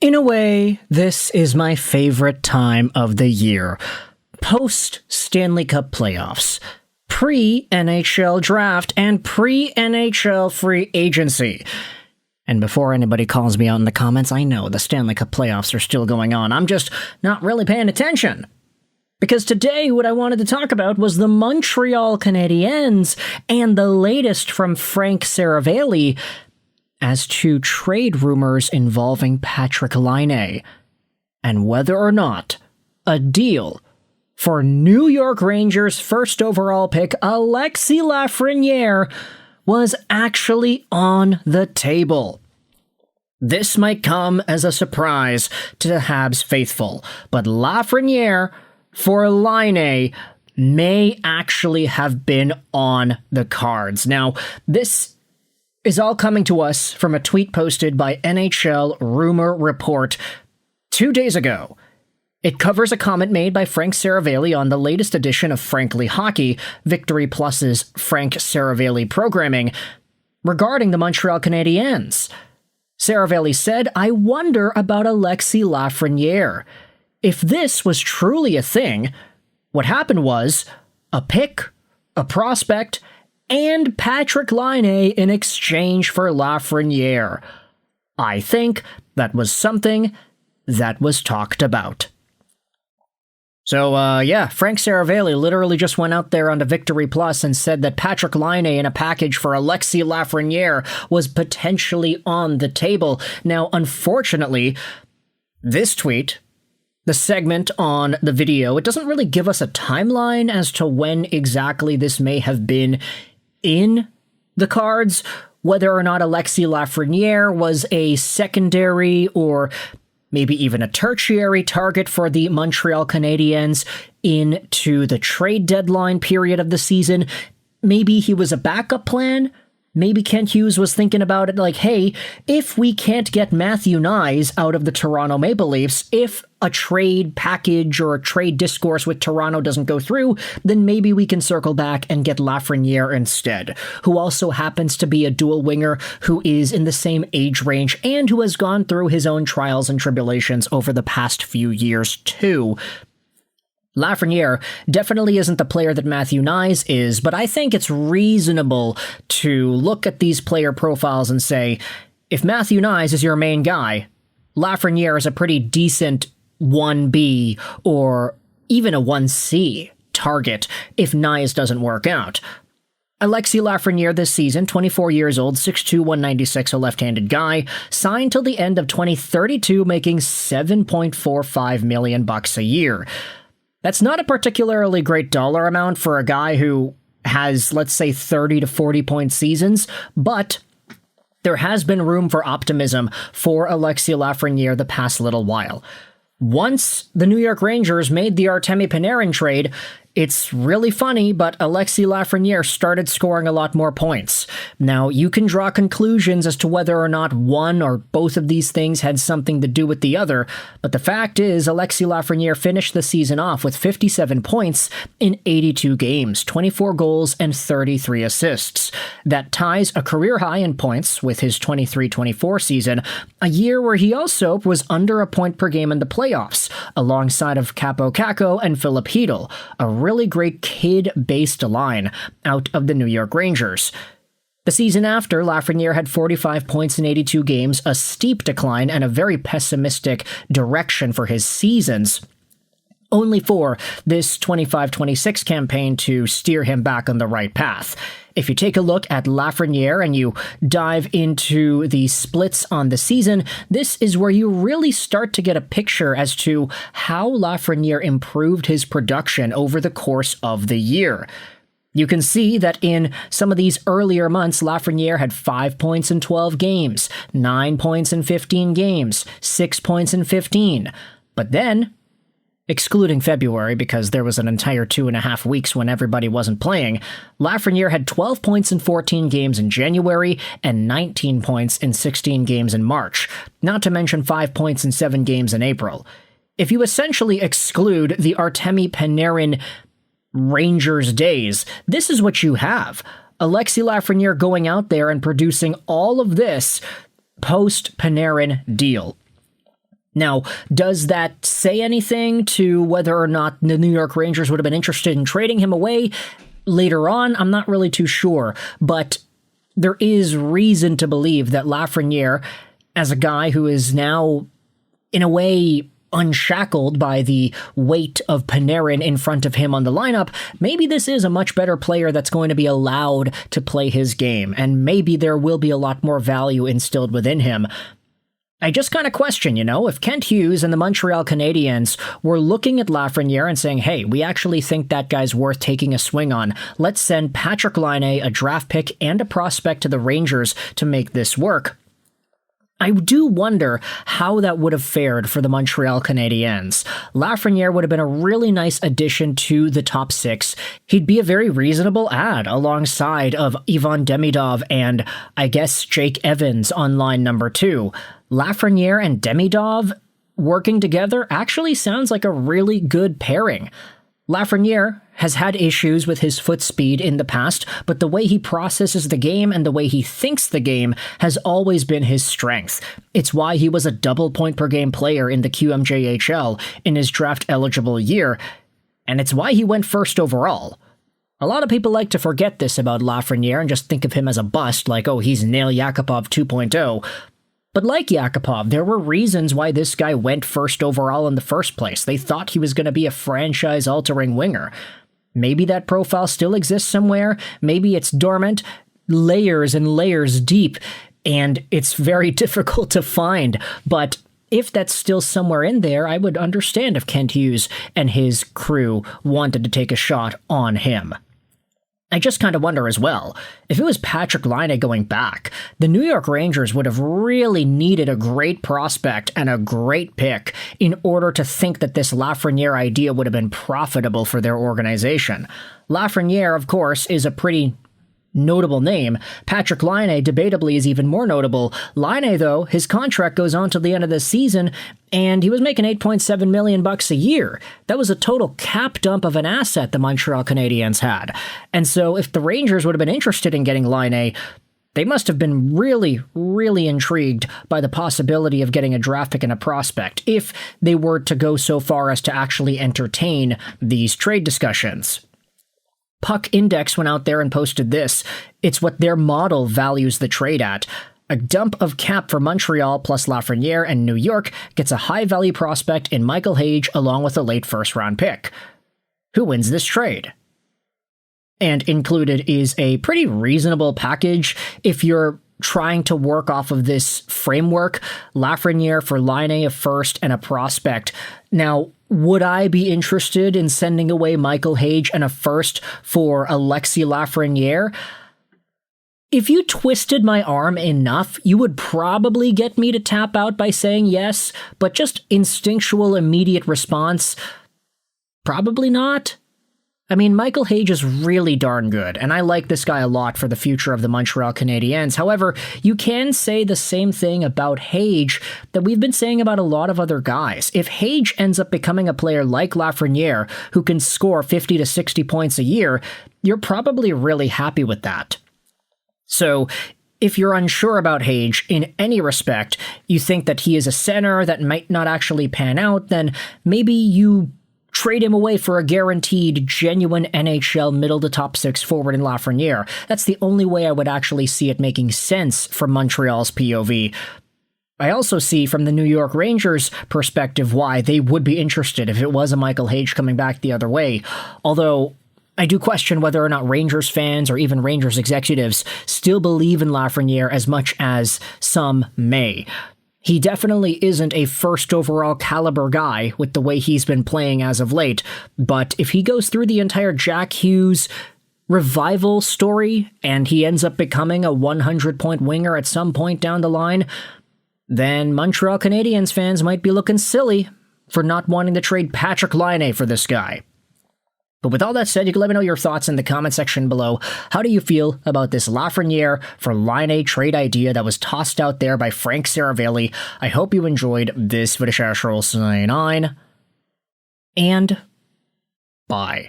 In a way, this is my favorite time of the year. Post-Stanley Cup Playoffs, pre-NHL Draft, and pre-NHL Free Agency. And before anybody calls me out in the comments, I know the Stanley Cup Playoffs are still going on. I'm just not really paying attention. Because today, what I wanted to talk about was the Montreal Canadiens and the latest from Frank Seravalli as to trade rumors involving Patrik Laine, and whether or not a deal for New York Rangers first overall pick Alexis Lafreniere was actually on the table. This might come as a surprise to the Habs faithful, but Lafreniere for Laine may actually have been on the cards. Now, this is all coming to us from a tweet posted by NHL Rumor Report 2 days ago. It covers a comment made by Frank Seravalli on the latest edition of Frankly Hockey, Victory Plus's Frank Seravalli programming, regarding the Montreal Canadiens. Seravalli said, "I wonder about Alexis Lafreniere. If this was truly a thing, what happened was a pick, a prospect, and Patrik Laine in exchange for Lafreniere. I think that was something that was talked about." So, Frank Seravalli literally just went out there onto Victory Plus and said that Patrik Laine in a package for Alexis Lafreniere was potentially on the table. Now, unfortunately, this tweet, the segment on the video, it doesn't really give us a timeline as to when exactly this may have been in the cards, whether or not Alexis Lafreniere was a secondary or maybe even a tertiary target for the Montreal Canadiens into the trade deadline period of the season. Maybe he was a backup plan. Maybe Kent Hughes was thinking about it like, hey, if we can't get Matthew Knies out of the Toronto Maple Leafs, if a trade package or a trade discourse with Toronto doesn't go through, then maybe we can circle back and get Lafreniere instead, who also happens to be a dual winger who is in the same age range and who has gone through his own trials and tribulations over the past few years too. Lafreniere definitely isn't the player that Matthew Knies is, but I think it's reasonable to look at these player profiles and say, if Matthew Knies is your main guy, Lafreniere is a pretty decent 1B or even a 1C target if Knies doesn't work out. Alexis Lafreniere this season, 24 years old, 6'2", 196, a left-handed guy, signed till the end of 2032, making $7.45 million a year. That's not a particularly great dollar amount for a guy who has, let's say, 30 to 40-point seasons, but there has been room for optimism for Alexis Lafreniere the past little while. Once the New York Rangers made the Artemi Panarin trade, it's really funny, but Alexis Lafreniere started scoring a lot more points. Now, you can draw conclusions as to whether or not one or both of these things had something to do with the other, but the fact is Alexis Lafreniere finished the season off with 57 points in 82 games, 24 goals, and 33 assists. That ties a career high in points with his 23-24 season, a year where he also was under a point per game in the playoffs, alongside of Capo Caco and Philip Hedl, a really great kid-based line out of the New York Rangers. The season after, Lafreniere had 45 points in 82 games, a steep decline and a very pessimistic direction for his seasons, only for this 25-26 campaign to steer him back on the right path. If you take a look at Lafreniere and you dive into the splits on the season, this is where you really start to get a picture as to how Lafreniere improved his production over the course of the year. You can see that in some of these earlier months, Lafreniere had 5 points in 12 games, 9 points in 15 games, 6 points in 15. But then, excluding February because there was an entire 2.5 weeks when everybody wasn't playing, Lafreniere had 12 points in 14 games in January and 19 points in 16 games in March, not to mention 5 points in 7 games in April. If you essentially exclude the Artemi Panarin Rangers days, this is what you have. Alexis Lafreniere going out there and producing all of this post-Panarin deal. Now, does that say anything to whether or not the New York Rangers would have been interested in trading him away later on? I'm not really too sure, but there is reason to believe that Lafreniere, as a guy who is now, in a way, unshackled by the weight of Panarin in front of him on the lineup, maybe this is a much better player that's going to be allowed to play his game, and maybe there will be a lot more value instilled within him. I just kind of question, if Kent Hughes and the Montreal Canadiens were looking at Lafreniere and saying, hey, we actually think that guy's worth taking a swing on. Let's send Patrik Laine, a draft pick and a prospect to the Rangers to make this work. I do wonder how that would have fared for the Montreal Canadiens. Lafreniere would have been a really nice addition to the top six. He'd be a very reasonable add alongside of Ivan Demidov and, I guess, Jake Evans on line number 2. Lafreniere and Demidov working together actually sounds like a really good pairing. Lafreniere has had issues with his foot speed in the past, but the way he processes the game and the way he thinks the game has always been his strength. It's why he was a double point per game player in the QMJHL in his draft-eligible year, and it's why he went first overall. A lot of people like to forget this about Lafreniere and just think of him as a bust, like, oh, he's Nail Yakupov 2.0. But like Yakupov, there were reasons why this guy went first overall in the first place. They thought he was going to be a franchise-altering winger. Maybe that profile still exists somewhere. Maybe it's dormant, layers and layers deep, and it's very difficult to find. But if that's still somewhere in there, I would understand if Kent Hughes and his crew wanted to take a shot on him. I just kind of wonder as well, if it was Patrik Laine going back, the New York Rangers would have really needed a great prospect and a great pick in order to think that this Lafreniere idea would have been profitable for their organization. Lafreniere, of course, is a pretty notable name. Patrik Laine, debatably, is even more notable. Laine, though, his contract goes on till the end of the season, and he was making $8.7 million a year. That was a total cap dump of an asset the Montreal Canadiens had. And so if the Rangers would have been interested in getting Laine, they must have been really, really intrigued by the possibility of getting a draft pick and a prospect, if they were to go so far as to actually entertain these trade discussions. Puck Index went out there and posted this. It's what their model values the trade at. A dump of cap for Montreal plus Lafreniere, and New York gets a high-value prospect in Michael Hage along with a late first-round pick. Who wins this trade? And included is a pretty reasonable package if you're trying to work off of this framework. Lafreniere for Laine, a first, and a prospect. Now, would I be interested in sending away Michael Hage and a first for Alexis Lafreniere? If you twisted my arm enough, you would probably get me to tap out by saying yes, but just instinctual immediate response, probably not. I mean, Michael Hage is really darn good, and I like this guy a lot for the future of the Montreal Canadiens. However, you can say the same thing about Hage that we've been saying about a lot of other guys. If Hage ends up becoming a player like Lafreniere, who can score 50 to 60 points a year, you're probably really happy with that. So, if you're unsure about Hage in any respect, you think that he is a center that might not actually pan out, then maybe you trade him away for a guaranteed, genuine NHL middle-to-top six forward in Lafreniere. That's the only way I would actually see it making sense from Montreal's POV. I also see from the New York Rangers' perspective why they would be interested if it was a Michael Hage coming back the other way. Although, I do question whether or not Rangers fans or even Rangers executives still believe in Lafreniere as much as some may. He definitely isn't a first overall caliber guy with the way he's been playing as of late, but if he goes through the entire Jack Hughes revival story and he ends up becoming a 100-point winger at some point down the line, then Montreal Canadiens fans might be looking silly for not wanting to trade Patrik Laine for this guy. But with all that said, you can let me know your thoughts in the comment section below. How do you feel about this Lafreniere for Laine trade idea that was tossed out there by Frank Seravalli? I hope you enjoyed this video. Sign on, and bye.